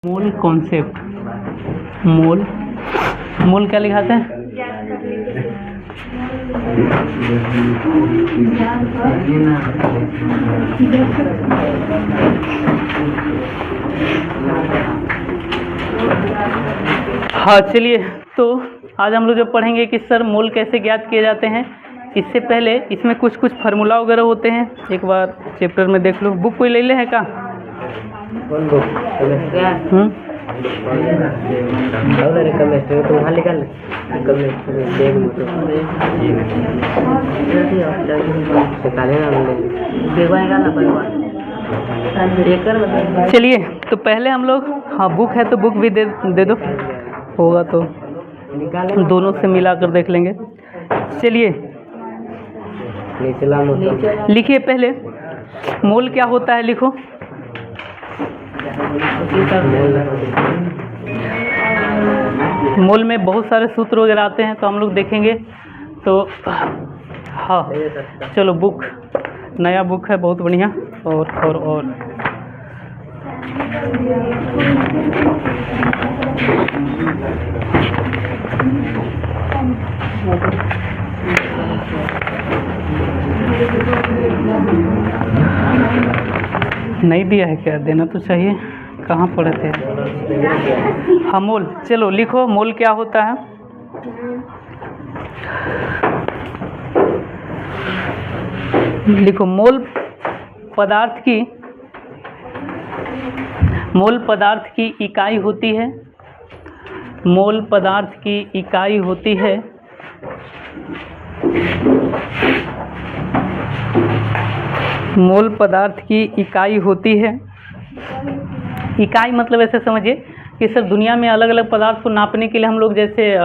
Mole concept. मोल मोल क्या लिखाते हैं? हाँ चलिए, तो आज हम लोग जो पढ़ेंगे कि सर मोल कैसे ज्ञात किए जाते हैं। इससे पहले इसमें कुछ फॉर्मूला वगैरह होते हैं, एक बार चैप्टर में देख लो। बुक कोई ले ले है का? चलिए, तो पहले हम लोग, हाँ बुक है तो बुक भी दे दो, होगा तो दोनों से मिला कर देख लेंगे। चलिए लिखिए, पहले मोल क्या होता है लिखो। मोल में बहुत सारे सूत्र वगैरह आते हैं तो हम लोग देखेंगे। तो हाँ चलो, बुक नया बुक है, बहुत बढ़िया। और नहीं दिया है क्या? देना तो चाहिए, कहाँ पढ़े थे? हाँ मोल, चलो लिखो मोल क्या होता है। लिखो मोल पदार्थ की इकाई होती है। मोल पदार्थ की इकाई होती है। मोल पदार्थ की इकाई होती है। इकाई मतलब ऐसे समझिए कि सर दुनिया में अलग अलग पदार्थ को नापने के लिए हम लोग जैसे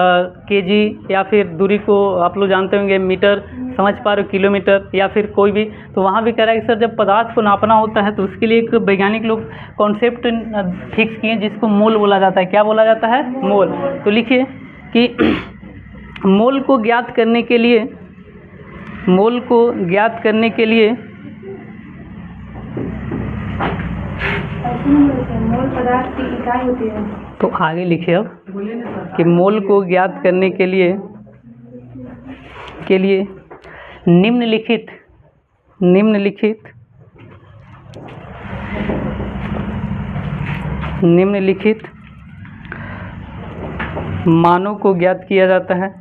केजी या फिर दूरी को आप लोग जानते होंगे मीटर, समझ पा रहे हो, किलोमीटर या फिर कोई भी। तो वहाँ भी कह रहा है कि सर जब पदार्थ को नापना होता है तो उसके लिए एक वैज्ञानिक लोग कॉन्सेप्ट फिक्स किए जिसको मोल बोला जाता है। क्या बोला जाता है? मोल। तो लिखिए कि मोल को ज्ञात करने के लिए मोल पदार्थ की इकाई होती है। तो आगे लिखिए अब कि मोल को ज्ञात करने के लिए निम्नलिखित मानों को ज्ञात किया जाता है।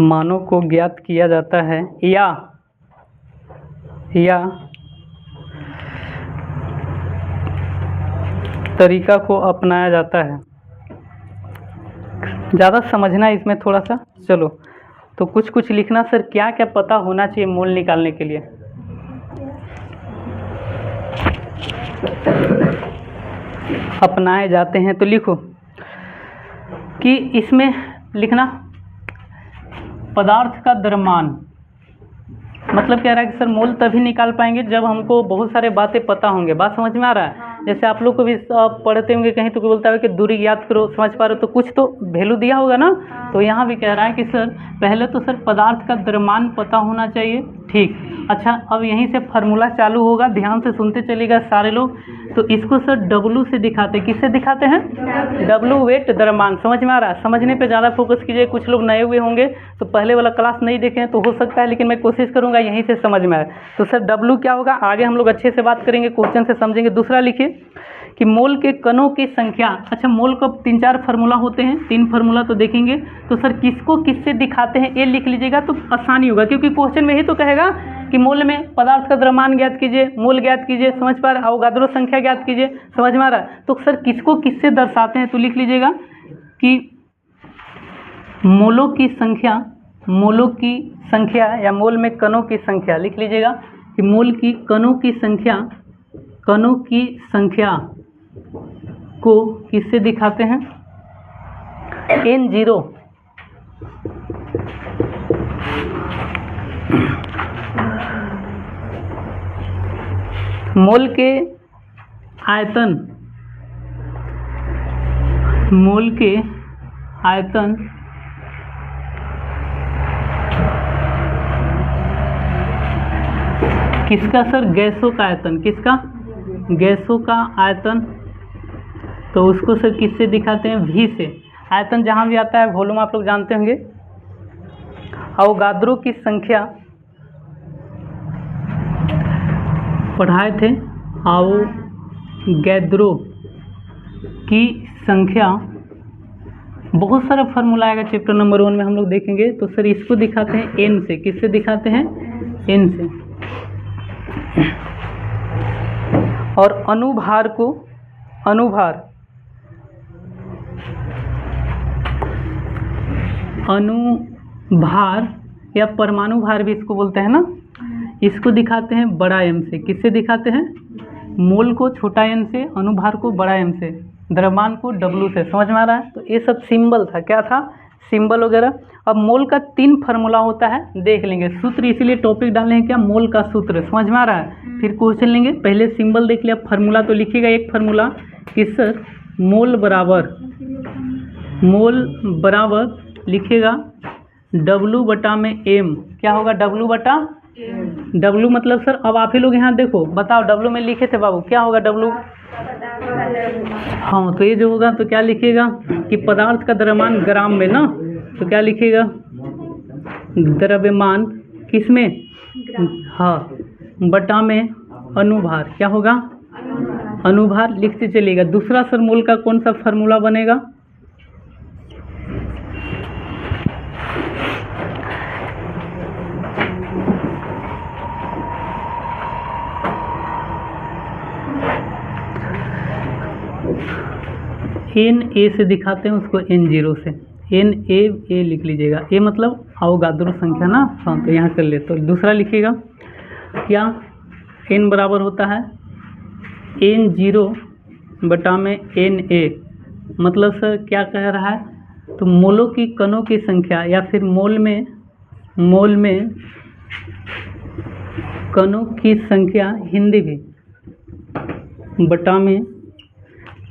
मानों को ज्ञात किया जाता है या तरीका को अपनाया जाता है। ज़्यादा समझना है इसमें थोड़ा सा। चलो, तो कुछ लिखना सर, क्या क्या पता होना चाहिए मोल निकालने के लिए। अपनाए जाते हैं तो लिखो कि इसमें लिखना पदार्थ का द्रव्यमान। मतलब कह रहा है कि सर मोल तभी निकाल पाएंगे जब हमको बहुत सारे बातें पता होंगे। बात समझ में आ रहा है? जैसे आप लोग को भी पढ़ते होंगे कहीं तो कोई बोलता है कि दूरी याद करो, समझ पा रहे हो, तो कुछ तो वैल्यू दिया होगा ना। तो यहाँ भी कह रहा है कि सर पहले तो सर पदार्थ का द्रव्यमान पता होना चाहिए। ठीक, अच्छा अब यहीं से फार्मूला चालू होगा, ध्यान से सुनते चलिएगा सारे लोग। तो इसको सर W से दिखाते हैं। किससे दिखाते हैं? W वेट द्रव्यमान। समझ में आ रहा है? समझने पे ज़्यादा फोकस कीजिए। कुछ लोग नए हुए होंगे तो पहले वाला क्लास नहीं देखे तो हो सकता है, लेकिन मैं कोशिश करूँगा यहीं से समझ में आए। तो सर W क्या होगा आगे हम लोग अच्छे से बात करेंगे, क्वेश्चन से समझेंगे। दूसरा लिखिए कि मोल के कणों की संख्या। अच्छा, मोल का 3-4 फार्मूला होते हैं, 3 फार्मूला तो देखेंगे। तो सर किसको किससे दिखाते हैं ये लिख लीजिएगा तो आसानी होगा, क्योंकि क्वेश्चन में ही तो कहेगा कि मोल में पदार्थ का द्रव्यमान ज्ञात कीजिए, मोल ज्ञात कीजिए, समझ पा रहे, अवोगाद्रो संख्या ज्ञात कीजिए, समझ में आ रहा है? तो सर किसको किससे दर्शाते हैं तो लिख लीजिएगा कि मोलों की संख्या या मोल में कणों की संख्या। लिख लीजिएगा कि मोल की कणों की संख्या को किससे दिखाते हैं? N0। मोल के आयतन किसका सर? गैसों का आयतन। किसका? गैसों का आयतन। तो उसको सर किससे दिखाते हैं? V से। आयतन जहाँ भी आता है, वॉल्यूम आप लोग जानते होंगे। अवोगाद्रो की संख्या पढ़ाए थे, अवोगाद्रो की संख्या, बहुत सारा फार्मूला आएगा चैप्टर नंबर 1 में हम लोग देखेंगे। तो सर इसको दिखाते हैं N से। किससे दिखाते हैं? N से। और अनुभार को, अनुभार या परमाणु भार भी इसको बोलते हैं ना, इसको दिखाते हैं बड़ा M से। किससे दिखाते हैं? मोल को छोटा n से, अनुभार को बड़ा M से, द्रव्यमान को W से। समझ में आ रहा है? तो ये सब सिंबल था। क्या था? सिंबल वगैरह। अब मोल का 3 फार्मूला होता है, देख लेंगे। सूत्र इसीलिए टॉपिक डाले हैं क्या? मोल का सूत्र। समझ में आ रहा है? फिर क्वेश्चन लेंगे। पहले सिंबल देख लिया, फार्मूला तो लिखिएगा एक फार्मूला कि सर मोल बराबर लिखिएगा W/M। क्या होगा? W मतलब सर, अब आप ही लोग यहाँ देखो, बताओ W में लिखे थे बाबू, क्या होगा W? हाँ, तो ये जो होगा तो क्या लिखिएगा कि पदार्थ का द्रव्यमान ग्राम में ना, तो क्या लिखिएगा? द्रव्यमान किसमें? हाँ, बटा में अनुभार। क्या होगा? अनुभार लिखते चलिएगा। दूसरा सर मोल का कौन सा फार्मूला बनेगा? Na से दिखाते हैं उसको N0 से। Na लिख लीजिएगा। A मतलब अवोगाद्रो संख्या ना। हाँ, तो यहाँ कर ले। तो दूसरा लिखिएगा क्या? N बराबर होता है N0/Na। मतलब सर क्या कह रहा है? तो मोलों की कणों की संख्या, या फिर मोल में कणों की संख्या, हिंदी भी, बटा में,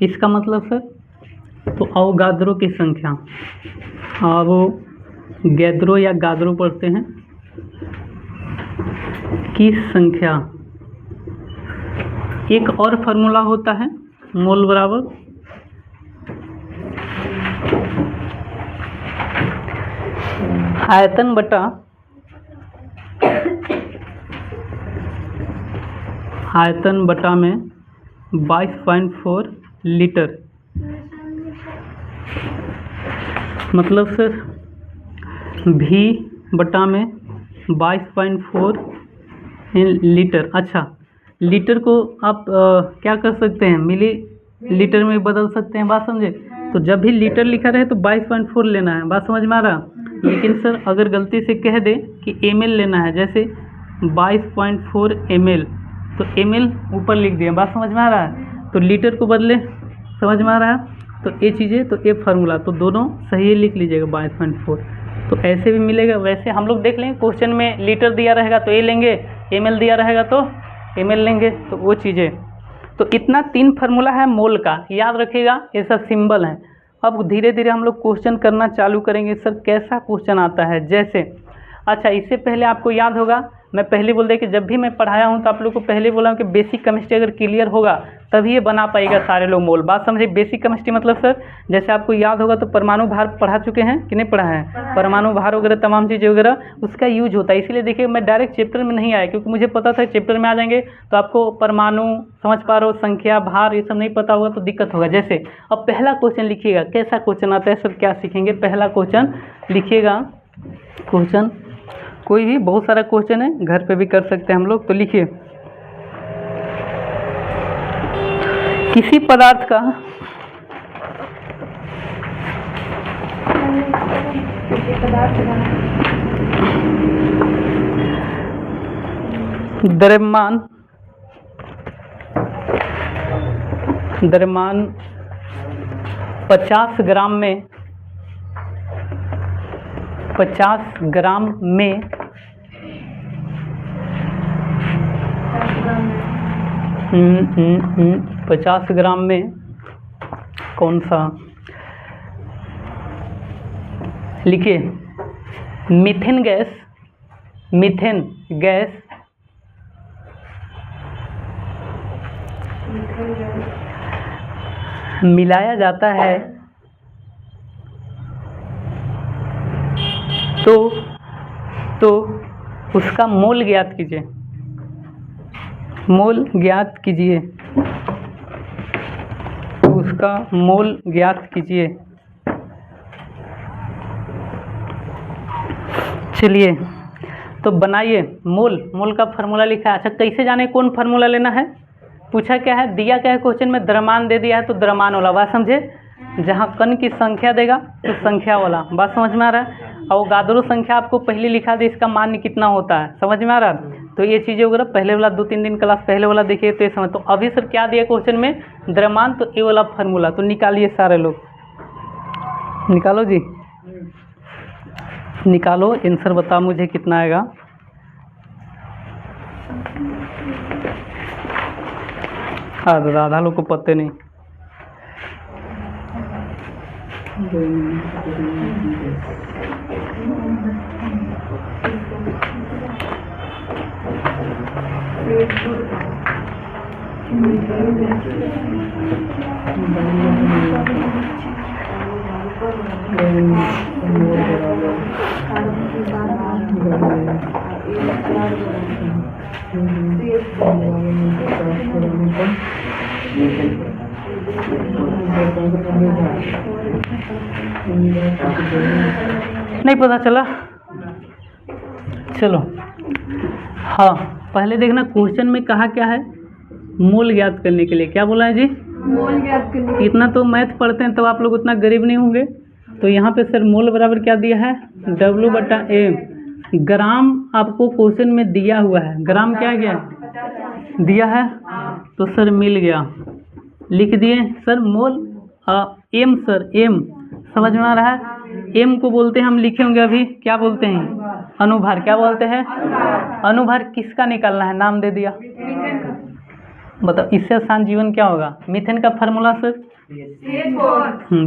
इसका मतलब सर तो अवोगाद्रो की संख्या, अवोगाद्रो या गाद्रो पढ़ते हैं, की संख्या। एक और फार्मूला होता है मोल बराबर आयतन बटा में 22.4 लीटर। मतलब सर V/में 22.4 लीटर। अच्छा, लीटर को आप क्या कर सकते हैं? मिली लीटर में बदल सकते हैं। बात समझे? तो जब भी लीटर लिखा रहे तो 22.4 लेना है। बात समझ में आ रहा? लेकिन सर अगर गलती से कह दे कि ml लेना है, जैसे 22.4 ml, तो ml ऊपर लिख दिया। बात समझ में आ रहा है? तो लीटर को बदले। समझ में आ रहा है? तो ये चीज़ें, तो ये फार्मूला तो दोनों सही लिख लीजिएगा 22.4। तो ऐसे भी मिलेगा, वैसे हम लोग देख लेंगे। क्वेश्चन में लीटर दिया रहेगा तो ये लेंगे, ml दिया रहेगा तो ml लेंगे, तो वो चीज़ें। तो इतना 3 फार्मूला है मोल का, याद रखिएगा। ये सब सिंबल हैं। अब धीरे धीरे हम लोग क्वेश्चन करना चालू करेंगे। सर कैसा क्वेश्चन आता है? जैसे, अच्छा इससे पहले आपको याद होगा, मैं पहले बोल दे कि जब भी मैं पढ़ाया हूँ तो आप लोग को पहले बोला हूँ कि बेसिक केमिस्ट्री अगर क्लियर होगा तभी ये बना पाएगा सारे लोग मोल। बात समझे? बेसिक केमिस्ट्री मतलब सर, जैसे आपको याद होगा तो परमाणु भार पढ़ा चुके हैं कि नहीं पढ़ा है? परमाणु भार वगैरह तमाम चीज़ें वगैरह उसका यूज होता है। इसीलिए देखिए मैं डायरेक्ट चैप्टर में नहीं आया, क्योंकि मुझे पता था चैप्टर में आ जाएंगे तो आपको परमाणु, समझ पा रहे हो, संख्या, भार, ये सब नहीं पता होगा तो दिक्कत होगा। जैसे अब पहला क्वेश्चन लिखिएगा। कैसा क्वेश्चन आता है सर? क्या सीखेंगे? पहला क्वेश्चन लिखिएगा। क्वेश्चन कोई भी, बहुत सारा क्वेश्चन है, घर पे भी कर सकते हैं हम लोग। तो लिखिए, किसी पदार्थ का द्रव्यमान 50 ग्राम में 50 ग्राम में 50 ग्राम में कौन सा लिखिए? मीथेन गैस मिलाया जाता है तो उसका मोल ज्ञात कीजिए। मोल ज्ञात कीजिए, तो उसका मोल ज्ञात कीजिए। चलिए तो बनाइए। मोल का फार्मूला लिखा है। अच्छा, कैसे जाने कौन फार्मूला लेना है? पूछा क्या है, दिया क्या है क्वेश्चन में, द्रव्यमान दे दिया है तो द्रव्यमान वाला बात समझे। जहाँ कण की संख्या देगा तो संख्या वाला बात समझ में आ रहा है। और गादरो संख्या आपको पहले लिखा दे, इसका मान कितना होता है, समझ में आ रहा है। तो ये चीज़ें वगैरह पहले वाला 2-3 दिन क्लास पहले वाला देखिए तो ये समझ। तो अभी सर क्या दिया क्वेश्चन में, द्रव्यमान, तो ये वाला फार्मूला तो निकालिए सारे लोग, निकालो जी, निकालो। आंसर बताओ मुझे कितना आएगा। आधा लोग को पते नहीं। नहीं पता चला। चलो हाँ, पहले देखना क्वेश्चन में कहा क्या है, मोल ज्ञात करने के लिए। क्या बोला है जी? मोल ज्ञात करने के लिए। इतना तो मैथ पढ़ते हैं तो आप लोग उतना गरीब नहीं होंगे। तो यहाँ पे सर मोल बराबर क्या दिया है, W/A। ग्राम आपको क्वेश्चन में दिया हुआ है, ग्राम क्या गया दिया है, तो सर मिल गया, लिख दिए सर मोल। एम सर, एम समझ में आ रहा है। एम को बोलते हैं, हम लिखे होंगे अभी, क्या बोलते हैं, अनुभार। क्या बोलते हैं, अनुभार। किसका निकालना है, नाम दे दिया। बताओ इससे आसान जीवन क्या होगा। मीथेन का फार्मूला सर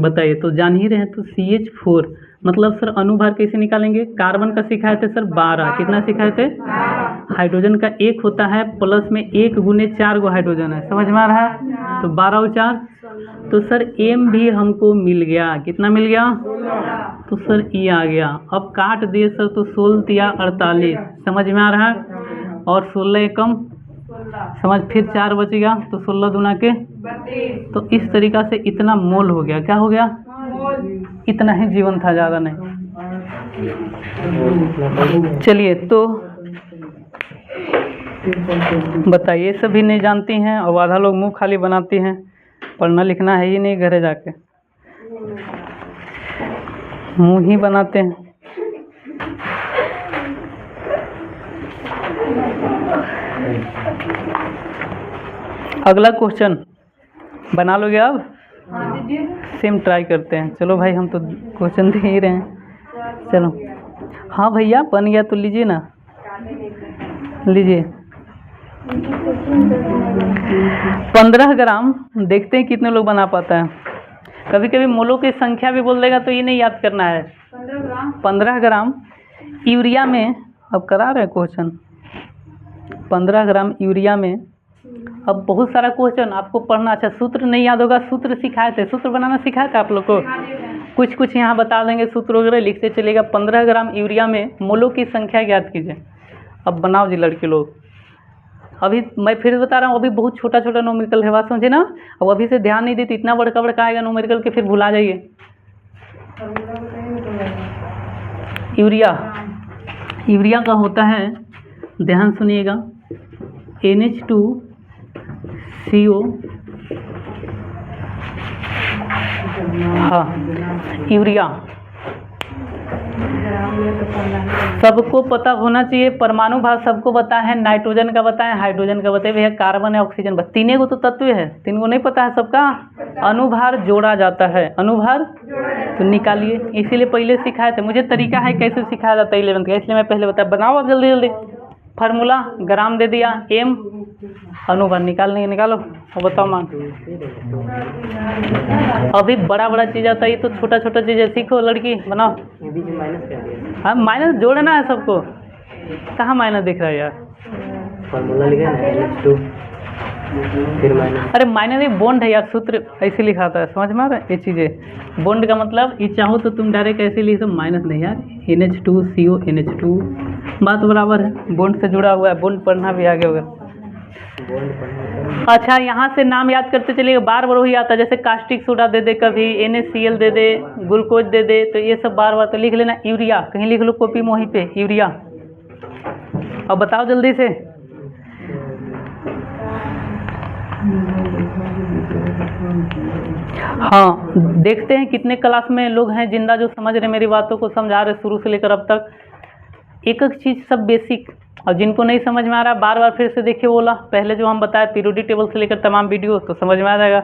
बताइए। तो जान ही रहे हैं, तो CH4 मतलब सर अनुभार कैसे निकालेंगे। कार्बन का सिखाए थे सर 12, कितना सिखाए थे, हाइड्रोजन का 1 होता है, प्लस में 1 गुने 4 गो हाइड्रोजन है, समझ में आ रहा है। तो 12 और 4, तो सर एम भी हमको मिल गया, कितना मिल गया, तो सर ई आ गया। अब काट दिए सर, तो 16 या 48, समझ में आ रहा है। और 16 एकम समझ, फिर 4 बच गया, तो 16 दूना के 32। तो इस तरीका से इतना मोल हो गया। क्या हो गया, इतना ही जीवन था, ज़्यादा नहीं। चलिए तो बताइए, सभी नहीं जानती हैं और आधा लोग मुंह खाली बनाती हैं, पढ़ना लिखना है ही नहीं, घरे जाके मुंह ही बनाते हैं। अगला क्वेश्चन बना लोगे अब, सेम ट्राई करते हैं। चलो भाई, हम तो क्वेश्चन दे ही रहे हैं। चलो हाँ भैया, बन गया तो लीजिए ना, लीजिए। 15 ग्राम, देखते हैं कितने लोग बना पाता है। कभी कभी मोलों की संख्या भी बोल देगा तो ये नहीं याद करना है। 15 ग्राम यूरिया में, अब करा रहे हैं क्वेश्चन, 15 ग्राम यूरिया में। अब बहुत सारा क्वेश्चन आपको पढ़ना। अच्छा, सूत्र नहीं याद होगा, सूत्र सिखाए थे, सूत्र बनाना सिखाया था आप लोग को, कुछ कुछ यहाँ बता देंगे, सूत्र वगैरह लिखते चलेगा। 15 ग्राम यूरिया में मोलों की संख्या ज्ञात कीजिए। अब बनाओ जी लड़के लोग। अभी मैं फिर बता रहा हूँ, अभी बहुत छोटा छोटा न्यूमेरिकल है, बात समझे ना। अब अभी से ध्यान नहीं देती, इतना बड़का बड़का आएगा न्यूमेरिकल के, फिर भुला जाइए। यूरिया का होता है, ध्यान सुनिएगा, NH2CO। हाँ, यूरिया सबको पता होना चाहिए। परमाणु भार सबको पता है, नाइट्रोजन का बताएं, हाइड्रोजन का बताए भैया, कार्बन है, ऑक्सीजन, बस 3 गो तो तत्व है, 3 गो नहीं पता है सबका। अनुभार जोड़ा जाता है, अनुभार तो निकालिए, इसीलिए पहले सिखाए थे। मुझे तरीका है कैसे सिखाया जाता है 11th का, इसलिए मैं पहले बताया। बनाओ अब जल्दी जल्दी। फार्मूला ग्राम दे दिया, एम अनुभार निकालने, निकालो और बताओ मान। अभी बड़ा बड़ा चीज़ आता है, ये तो छोटा छोटा चीज़ सीखो लड़की, बनाओ। हाँ, माइनस जोड़ना है सबको, कहाँ माइनस दिख रहा है यार। फार्मूला लिखा है ना, फिर माइनस। अरे माइनस नहीं, बॉन्ड है यार, सूत्र ऐसे लिखा था, समझ में आ रहा है ये चीज़ें। बॉन्ड का मतलब ये चाहो तो तुम डायरेक्ट ऐसे लिख सकते, माइनस नहीं यार, NH2CO NH2 बात बराबर है, बॉन्ड से जुड़ा हुआ है, बॉन्ड पढ़ना भी आगे होगा। अच्छा यहाँ से नाम याद करते चलिएगा, बार बार वही आता है, जैसे कास्टिक सोडा दे दे, कभी NaCl दे दे, ग्लूकोज दे दे, तो ये सब बार बार तो लिख लेना। यूरिया कहीं लिख लो कॉपी में वहीं पे, यूरिया। अब बताओ जल्दी से। हाँ देखते हैं कितने क्लास में लोग हैं जिंदा जो समझ रहे मेरी बातों को, समझा रहे शुरू से लेकर अब तक, एक एक चीज़ सब बेसिक। और जिनको नहीं समझ में आ रहा बार बार फिर से देखिए, बोला पहले जो हम बताए पीरियोडिक टेबल से लेकर तमाम वीडियो, तो समझ में आ जाएगा।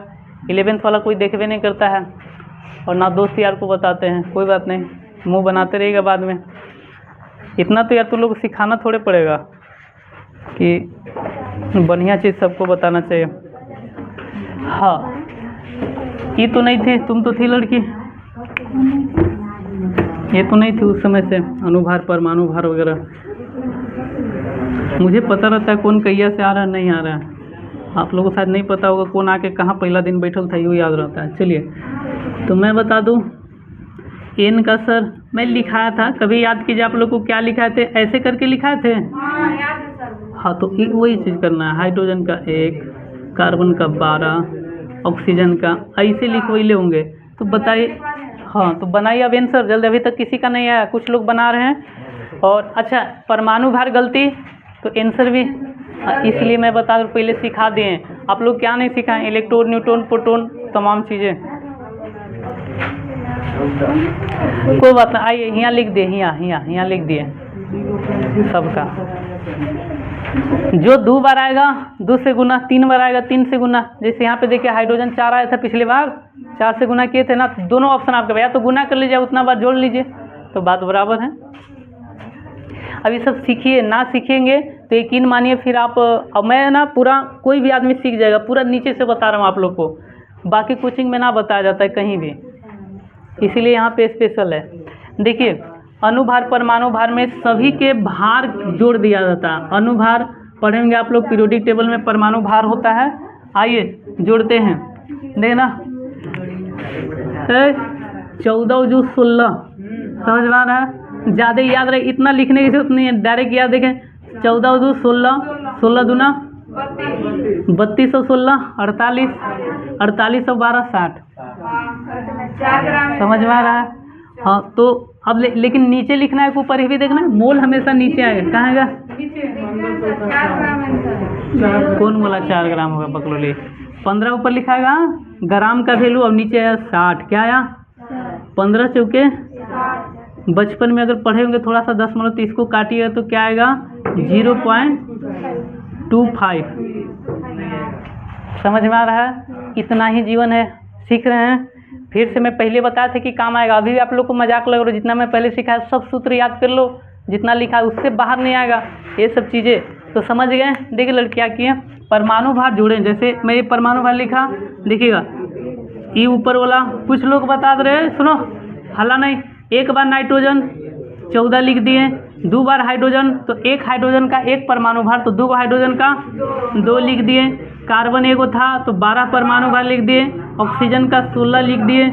11th वाला कोई देखवे नहीं करता है और ना दोस्त यार को बताते हैं, कोई बात नहीं, मुंह बनाते रहेगा बाद में। इतना तो यार तुम लोग को सिखाना थोड़े पड़ेगा कि बढ़िया चीज़ सबको बताना चाहिए। हाँ ये तो नहीं थी, तुम तो थी लड़की, ये तो नहीं थी उस समय से, अनुभार परमाणु भार वगैरह। मुझे पता रहता है कौन कैया से आ रहा है नहीं आ रहा है, आप लोगों को शायद नहीं पता होगा कौन आके कहाँ पहला दिन बैठल था, यूँ याद रहता है। चलिए तो मैं बता दूँ, एन का सर मैं लिखाया था, कभी याद कीजिए आप लोग को क्या लिखाए थे, ऐसे करके लिखाए थे। हाँ तो वही चीज़ करना है, हाइड्रोजन का 1, कार्बन का 12, ऑक्सीजन का ऐसे लिखवैले होंगे। तो बताइए, हाँ तो बनाइए अब आंसर जल्दी, अभी तक किसी का नहीं आया, कुछ लोग बना रहे हैं। और अच्छा परमाणु भार गलती तो आंसर भी, इसलिए मैं बता दूँ पहले सिखा दिए, आप लोग क्या नहीं सिखाएं, इलेक्ट्रॉन न्यूट्रॉन प्रोटॉन तमाम चीज़ें। कोई बात नहीं, आइए यहाँ लिख दिए, यहाँ लिख दिए सबका। जो 2 बार आएगा 2 से गुना, 3 बार आएगा 3 से गुना। जैसे यहाँ पे देखिए हाइड्रोजन 4 आया था पिछली बार, 4 से गुना किए थे ना, दोनों ऑप्शन आपके भैया, तो गुना कर लीजिए, उतना बार जोड़ लीजिए, तो बात बराबर है। अब ये सब सीखिए, ना सीखेंगे तो यकीन मानिए फिर आप, अब मैं ना पूरा कोई भी आदमी सीख जाएगा, पूरा नीचे से बता रहा हूँ आप लोग को, बाकी कोचिंग में ना बताया जाता है कहीं भी, इसीलिए यहाँ पे स्पेशल है। देखिए अनुभार परमाणु भार में सभी के भार जोड़ दिया जाता है। अनुभार पढ़ेंगे आप लोग पीरियोडिक टेबल में, परमाणु भार होता है, आइए जोड़ते हैं, देखना 14 जो 16, समझ में आ रहा है, ज़्यादा याद रहे, इतना लिखने की जरूरत नहीं है, डायरेक्ट याद देखें, 14 जो 16, 16 दूना 32 और 16 48, 48 और 12 60, समझ में आ रहा है। हाँ तो अब लेकिन नीचे लिखना है, ऊपर ही भी देखना है, मोल हमेशा नीचे आएगा, कहाँ आएगा, कौन बोला 4 ग्राम होगा, बकलोली 15 ऊपर लिखाएगा, ग्राम का वैल्यू, अब नीचे आया 60, क्या आया 15 चौके, बचपन में अगर पढ़े होंगे थोड़ा सा 10 मिनट, तो इसको काटिएगा तो क्या आएगा 0.25, समझ में आ रहा है। इतना ही जीवन है, सीख रहे हैं। फिर से मैं पहले बताया था कि काम आएगा, अभी भी आप लोग को मजाक लग रहा है, जितना मैं पहले सिखाया सब सूत्र याद कर लो, जितना लिखा है उससे बाहर नहीं आएगा, ये सब चीज़ें तो समझ गए। देखिए लड़कियाँ किए परमाणु भार जोड़े, जैसे मैं ये परमाणु भार लिखा, देखिएगा ये ऊपर वाला, कुछ लोग बता दे रहे, सुनो हल्ला नहीं, एक बार नाइट्रोजन 14 लिख दिए, 2 बार हाइड्रोजन तो 1 हाइड्रोजन का 1 परमाणु भार, तो 2 हाइड्रोजन का 2 लिख दिए, कार्बन एगो था तो 12 परमाणु भार लिख दिए, ऑक्सीजन का 16 लिख दिए,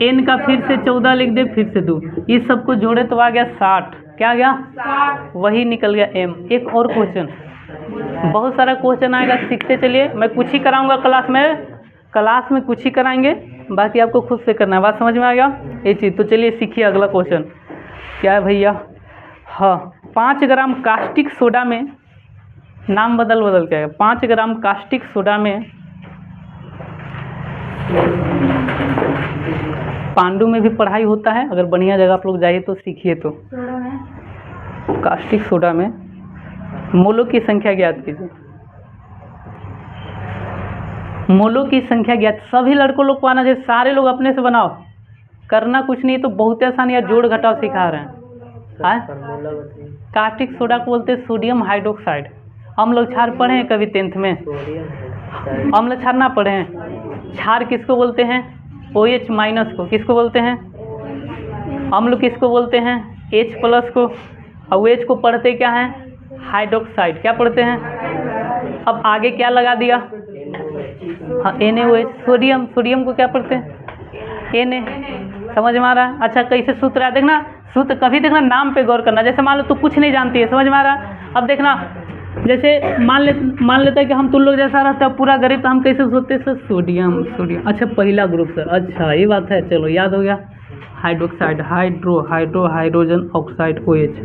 एन का फिर से 14 लिख दिए, फिर से 2, इस सबको जोड़े तो आ गया 60, क्या आ गया 60, वही निकल गया एम। एक और क्वेश्चन, बहुत सारा क्वेश्चन आएगा, सीखते चलिए, मैं कुछ ही कराऊंगा क्लास में कुछ ही कराएंगे, बाकी आपको खुद से करना है, बात समझ में आ गया ये चीज़। तो चलिए सीखिए अगला क्वेश्चन क्या है भैया। हाँ 5 ग्राम कास्टिक सोडा में, नाम बदल के आएगा, 5 ग्राम कास्टिक सोडा में, पांडु में भी पढ़ाई होता है, अगर बढ़िया जगह आप लोग जाइए तो सीखिए। तो कास्टिक सोडा में मोलों की संख्या ज्ञात कीजिए, मोलों की संख्या ज्ञात, सभी लड़कों लोग को आना चाहिए, सारे लोग अपने से बनाओ, करना कुछ नहीं, तो बहुत आसान, या जोड़ घटाव सिखा रहे हैं। कास्टिक सोडा को बोलते हैं सोडियम हाइड्रोक्साइड। अम्ल क्षार पढ़े हैं कभी 10th में, अम्ल क्षार ना पढ़े हैं, क्षार किसको बोलते हैं, OH माइनस को, किसको बोलते हैं, अम्ल किसको बोलते हैं, H प्लस को, और OH को पढ़ते क्या हैं, हाइड्रोक्साइड, क्या पढ़ते हैं। अब आगे क्या लगा दिया, हाँ NaOH, सोडियम, सोडियम को क्या पढ़ते हैं Na, समझ में आ रहा है। अच्छा कैसे सूत्र है देखना, सूत्र कभी देखना नाम पे गौर करना। जैसे मान लो तू कुछ नहीं जानती है, समझ में आ रहा है। अब देखना जैसे मान लेता है कि हम तुम लोग जैसा रहता है पूरा गरीब, तो हम कैसे सोचते हैं सर सोडियम सोडियम। अच्छा पहला ग्रुप सर, अच्छा ये बात है, चलो याद हो गया। Hydroxide, hydrogen oxide OH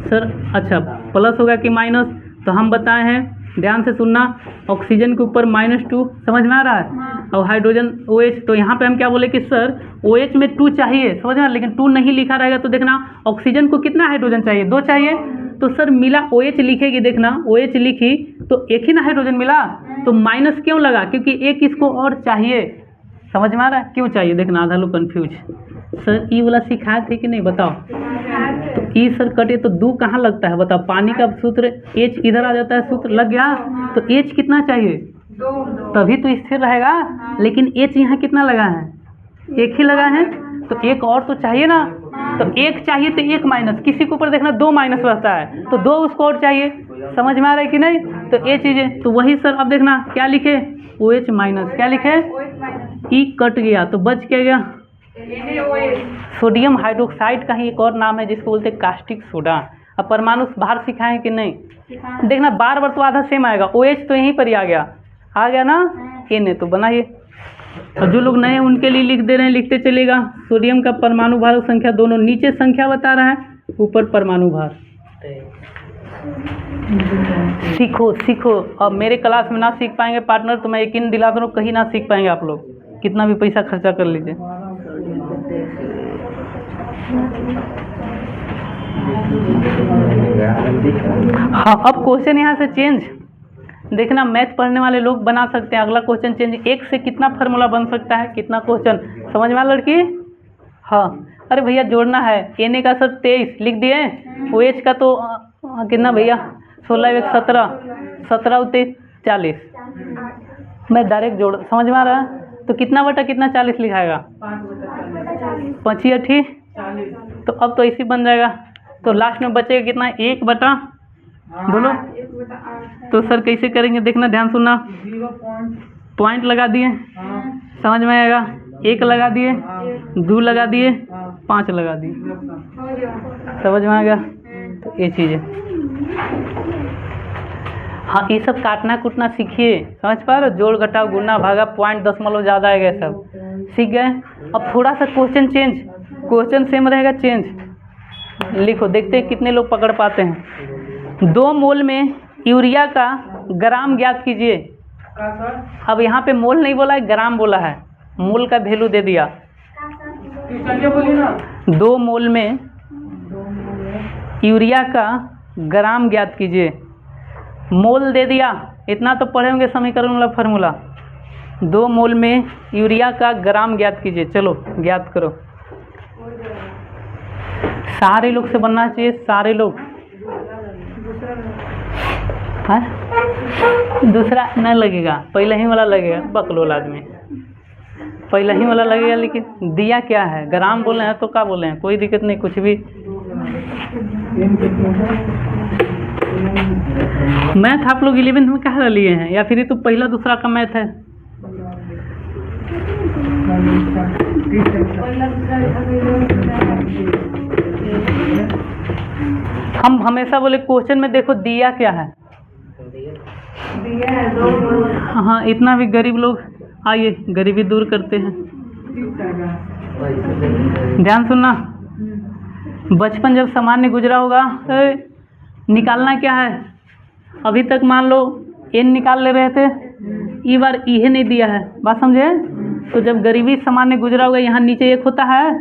sir. अच्छा प्लस होगा कि माइनस, तो हम बताए हैं, ध्यान से सुनना, ऑक्सीजन के ऊपर -2, समझ में आ रहा है। और हाइड्रोजन OH, तो यहाँ पे हम क्या बोले कि सर OH में 2 चाहिए, समझ में, लेकिन 2 नहीं लिखा रहेगा तो देखना ऑक्सीजन को कितना हाइड्रोजन चाहिए, 2 चाहिए। तो सर मिला OH लिखेगी, देखना OH लिखी तो एक ही ना हाइड्रोजन मिला, तो माइनस क्यों लगा, क्योंकि एक इसको और चाहिए, समझ में आ रहा है। क्यों चाहिए देखना, आधा लोग कन्फ्यूज। सर ई वाला सिखाए थे कि नहीं बताओ। तो ई सर कटे तो 2 कहाँ लगता है बताओ, पानी का सूत्र H इधर आ जाता है, सूत्र लग गया। तो H कितना चाहिए, 2, तभी तो स्थिर रहेगा। लेकिन H यहाँ कितना लगा है, एक ही लगा है, तो एक और तो चाहिए ना। तो एक चाहिए तो एक माइनस, किसी के ऊपर देखना 2 माइनस रहता है, तो 2 उसको और चाहिए, समझ में आ रहा है कि नहीं। तो ये चीज़ें तो वही सर, अब देखना क्या लिखे OH माइनस, क्या लिखे ई कट गया तो बच क्या गया NaOH। सोडियम हाइड्रोक्साइड का ही एक और नाम है जिसको बोलते हैं कास्टिक सोडा। अब परमाणु बाहर सिखाए कि नहीं, देखना बार बार तो आधा सेम आएगा। OH तो यहीं पर ही आ गया ना, Na तो बनाइए। और जो लोग नए हैं उनके लिए लिख दे रहे हैं, लिखते चलेगा। सोडियम का परमाणु भार और संख्या दोनों, नीचे संख्या बता रहा है, ऊपर परमाणु भार। सीखो सीखो, अब मेरे क्लास में ना सीख पाएंगे पार्टनर, तो मैं यकीन दिला दूँ कहीं ना सीख पाएंगे आप लोग, कितना भी पैसा खर्चा कर लीजिए। हाँ अब क्वेश्चन यहाँ से चेंज, देखना मैथ पढ़ने वाले लोग बना सकते हैं। अगला क्वेश्चन चेंज, एक से कितना फार्मूला बन सकता है, कितना क्वेश्चन समझ में आ लड़की। हाँ अरे भैया जोड़ना है, Na का सर 23 लिख दिए, OH का तो कितना भैया 16 1 17, 17 और 23 40। मैं डायरेक्ट जोड़, समझ में आ रहा है। तो कितना बटा कितना 40 लिखाएगा, 5 8 तो अब तो ऐसे बन जाएगा। तो लास्ट में बचेगा कितना, 1 बटा, बोलो। तो सर कैसे करेंगे देखना, ध्यान सुनना, पॉइंट लगा दिए, समझ में आएगा, 1 लगा दिए, 2 लगा दिए, 5 लगा दिए, समझ में आ गया। तो ये चीज़ है। हाँ ये सब काटना कुटना सीखिए, समझ पा रहे हो, जोड़ घटाव गुना भागा पॉइंट दशमलव ज़्यादा आएगा, सब सीख गए। अब थोड़ा सा क्वेश्चन चेंज, क्वेश्चन सेम रहेगा, चेंज लिखो, देखते हैं कितने लोग पकड़ पाते हैं। 2 मोल में यूरिया का ग्राम ज्ञात कीजिए। अब यहाँ पे मोल नहीं बोला है, ग्राम बोला है, मोल का वैल्यू दे दिया। 2 मोल में यूरिया का ग्राम ज्ञात कीजिए, मोल दे दिया, इतना तो पढ़े होंगे समीकरण वाला फार्मूला। 2 मोल में यूरिया का ग्राम ज्ञात कीजिए, चलो ज्ञात करो। सारे लोग से बनना चाहिए, सारे लोग। हाँ दूसरा न लगेगा, पहले ही वाला लगेगा, बकलोल आदमी पहले ही वाला लगेगा। लेकिन दिया क्या है, ग्राम बोले हैं तो क्या बोले हैं, कोई दिक्कत नहीं, कुछ भी। मैथ आप लोग 11th में कहाँ लिए हैं, या फिर ये तो पहला दूसरा का मैथ है। हम हमेशा बोले क्वेश्चन में देखो दिया क्या है, हाँ इतना भी गरीब लोग, आइए गरीबी दूर करते हैं। ध्यान सुनना, बचपन जब सामान्य गुजरा होगा, निकालना क्या है, अभी तक मान लो n निकाल ले रहे थे, ई बार इहे नहीं दिया है, बात समझे। तो जब गरीबी सामान्य गुजरा होगा, यहाँ नीचे 1 होता है,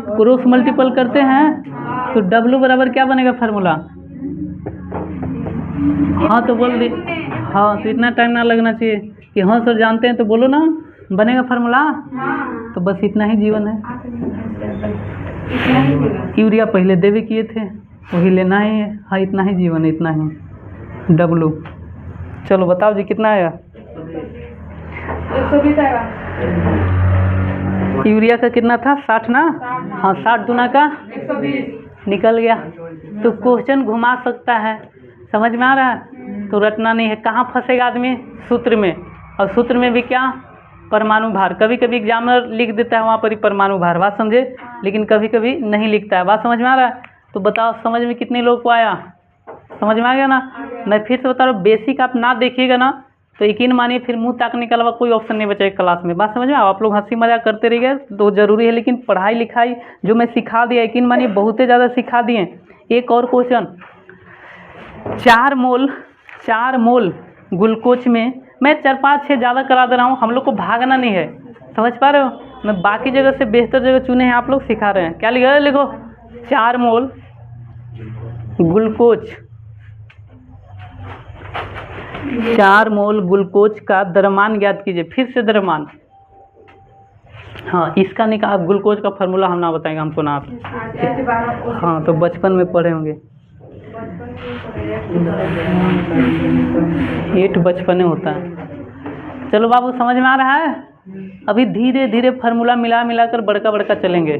क्रॉस मल्टीपल करते हैं, तो W बराबर क्या बनेगा फार्मूला। हाँ तो बोल दी, हाँ तो इतना टाइम ना लगना चाहिए कि हाँ सर जानते हैं, तो बोलो ना बनेगा फार्मूला। तो बस इतना ही जीवन है। यूरिया पहले देवे किए थे, वही लेना ही है, हाँ इतना ही जीवन है, इतना ही W। चलो बताओ जी कितना आया, 120 आएगा। यूरिया का कितना था, 60 ना, हाँ 60 दूना का 120 निकल गया। तो क्वेश्चन घुमा सकता है, समझ में आ रहा है। तो रटना नहीं है, कहाँ फंसेगा आदमी, सूत्र में, और सूत्र में भी क्या, परमाणु भार। कभी कभी एग्जामिनर लिख देता है वहाँ पर ही परमाणु भार, बात समझे, लेकिन कभी कभी नहीं लिखता है। बात समझ में आ रहा है? तो बताओ समझ में कितने लोग को आया, समझ में आ गया ना? मैं फिर से बता रहा हूँ, बेसिक आप ना देखिएगा ना तो यकीन मानिए फिर मुंह ताकने के अलावा कोई ऑप्शन नहीं बचेगा क्लास में। बात समझ में? आप लोग हंसी मजाक करते रहिए तो जरूरी है, लेकिन पढ़ाई लिखाई जो मैं सिखा दिया, यकीन मानिए बहुत ही ज़्यादा सिखा दिए। एक और क्वेश्चन, 4 मोल ग्लूकोज में, मैं 4 5 6 ज़्यादा करा दे रहा हूँ, हम लोग को भागना नहीं है, समझ पा रहे हो? मैं बाकी जगह से बेहतर जगह चुने हैं, आप लोग सिखा रहे हैं। क्या लिखा है? लिखो 4 मोल ग्लूकोज, 4 मोल ग्लूकोज का द्रव्यमान ज्ञात कीजिए। फिर से द्रव्यमान, हाँ इसका निकाल, ग्लूकोज का फार्मूला हम ना बताएंगे, हमको ना आता। हाँ तो बचपन में पढ़े होंगे, 8 बचपने होता है। चलो बाबू समझ में आ रहा है? अभी धीरे धीरे फार्मूला मिला कर बड़का चलेंगे।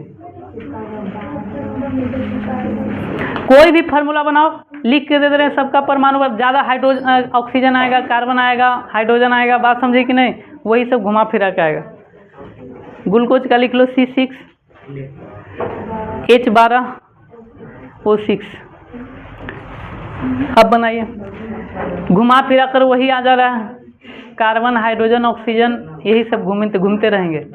कोई भी फार्मूला बनाओ, लिख के दे रहे हैं सबका परमाणु भार, ज़्यादा हाइड्रोजन ऑक्सीजन आएगा, कार्बन आएगा, हाइड्रोजन आएगा, बात समझे कि नहीं? वही सब घुमा फिरा के आएगा। ग्लूकोज का लिख लो C6 H12O6। अब बनाइए, घुमा फिरा कर वही आ जा रहा है, कार्बन हाइड्रोजन ऑक्सीजन, यही सब घूमते रहेंगे।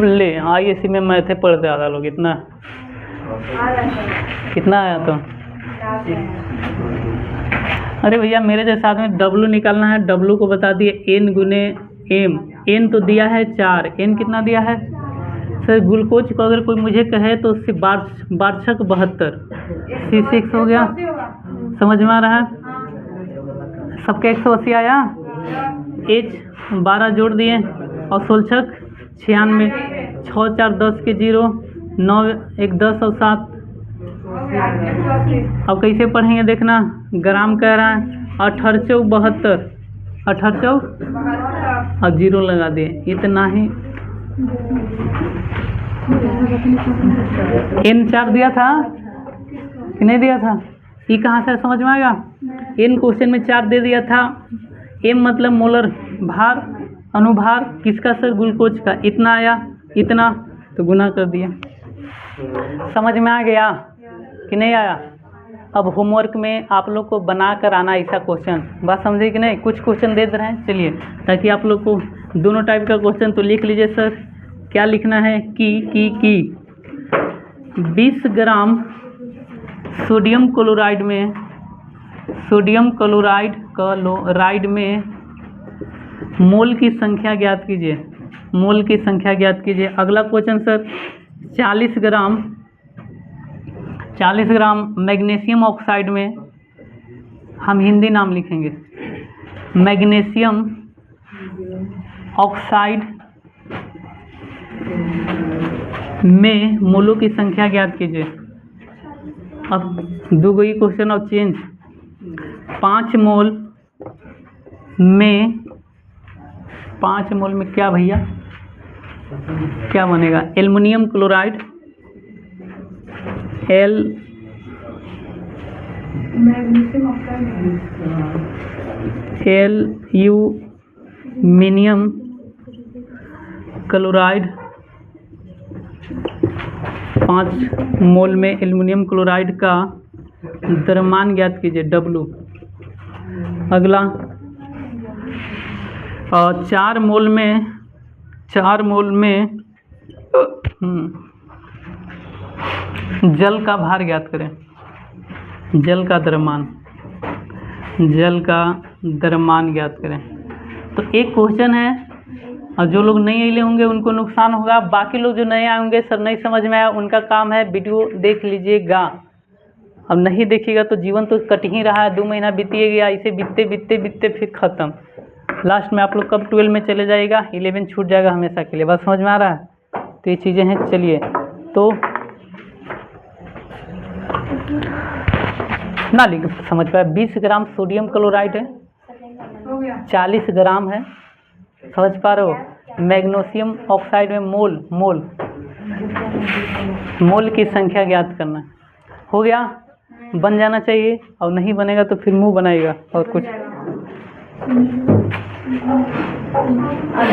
ले ISC में मैथे पढ़ते आधा लोग, इतना कितना आया तो? अरे भैया मेरे जैसे आदमी W निकालना है, W को बता दिए N गुने M, N तो दिया है 4, N कितना दिया है सर? ग्लूकोज को अगर कोई मुझे कहे तो उससे वार्षक 72, C6 हो गया, समझ में आ रहा है? सबका 180 आया, H12 जोड़ दिए और सोलछक 96, 6 4 10 के 0, 9 1 10 और 7। अब कैसे पढ़ेंगे देखना, ग्राम कह रहा है, 1872, 18 और 0 लगा दिए, इतना ही। N4 दिया था कि नहीं दिया था? ये कहाँ से समझ में आएगा? N क्वेश्चन में 4 दे दिया था। M मतलब मोलर भार, अनुभार किसका सर? ग्लूकोज का। इतना आया, इतना तो गुना कर दिया। समझ में आ गया कि नहीं आया? अब होमवर्क में आप लोग को बना कर आना ऐसा क्वेश्चन, बात समझे कि नहीं? कुछ क्वेश्चन दे रहे हैं, चलिए, ताकि आप लोग को दोनों टाइप का क्वेश्चन तो लिख लीजिए। सर क्या लिखना है? कि 20 ग्राम सोडियम क्लोराइड में मोल की संख्या ज्ञात कीजिए, मोल की संख्या ज्ञात कीजिए। अगला क्वेश्चन सर, 40 ग्राम मैग्नीशियम ऑक्साइड में, हम हिंदी नाम लिखेंगे, मैग्नीशियम ऑक्साइड में मोलों की संख्या ज्ञात कीजिए। अब दो गई क्वेश्चन ऑफ चेंज, 5 मोल में क्या भैया, क्या बनेगा? एल्युमिनियम क्लोराइड, एल्यूमिनियम क्लोराइड, 5 मोल में एल्युमिनियम क्लोराइड का द्रव्यमान ज्ञात कीजिए, W। अगला 4 मोल में जल का भार ज्ञात करें, जल का द्रव्यमान ज्ञात करें। तो एक क्वेश्चन है और जो लोग नहीं अले होंगे उनको नुकसान होगा। बाकी लोग जो नए आए होंगे, सर नहीं समझ में आया, उनका काम है वीडियो देख लीजिएगा। अब नहीं देखिएगा तो जीवन तो कट ही रहा है, 2 महीना बीतिए गया, इसे बीतते बीतते बीतते फिर ख़त्म। लास्ट में आप लोग कब 12 में चले जाएगा, 11 छूट जाएगा हमेशा के लिए। बात समझ में आ रहा है? तो ये चीज़ें हैं। चलिए तो ना लिख समझ पाया। 20 ग्राम सोडियम क्लोराइड है, हो गया 40 ग्राम है, समझ पा रहे हो। मैग्नीशियम ऑक्साइड में मोल की संख्या ज्ञात करना है। हो गया, बन जाना चाहिए। और नहीं बनेगा तो फिर मुंह बनाएगा और कुछ।